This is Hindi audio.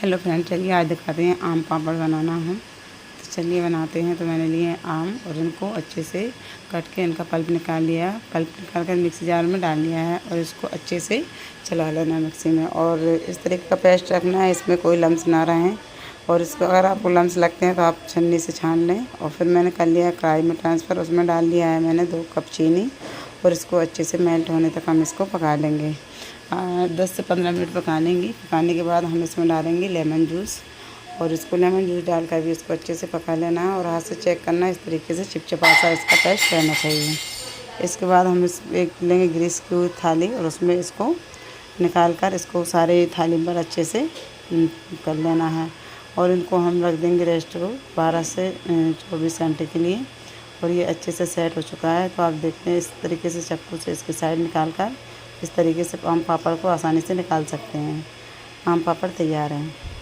हेलो फ्रेंड, चलिए आज दिखाते हैं आम पापड़ बनाना हम। तो चलिए बनाते हैं। तो मैंने लिए आम और इनको अच्छे से कट के इनका पल्प निकाल लिया। पल्प निकाल कर मिक्सी जार में डाल लिया है और इसको अच्छे से चला लेना मिक्सी में। और इस तरीके का पेस्ट रखना है, इसमें कोई लम्स ना रहें। और इसको अगर आपको लम्स लगते हैं तो आप छन्नी से छान लें। और फिर मैंने कर लिया कढ़ाई में ट्रांसफ़र, उसमें डाल लिया है मैंने 2 कप चीनी। और इसको अच्छे से मेल्ट होने तक हम इसको पका लेंगे। 10 से 15 मिनट पका लेंगे। पकाने के बाद हम इसमें डालेंगे लेमन जूस। और इसको लेमन जूस डालकर भी इसको अच्छे से पका लेना है। और हाथ से चेक करना है, इस तरीके से चिपचिपा सा इसका पेस्ट रहना चाहिए। इसके बाद हम इस एक लेंगे ग्रीस की हुई थाली और उसमें इसको निकाल कर इसको सारे थाली पर अच्छे से कर लेना है। और इनको हम रख देंगे रेस्ट को 12 से 24 घंटे के लिए। और ये अच्छे से सेट हो चुका है। तो आप देखते हैं, इस तरीके से चाकू से इसकी साइड निकाल कर इस तरीके से आम पापड़ को आसानी से निकाल सकते हैं। आम पापड़ तैयार हैं।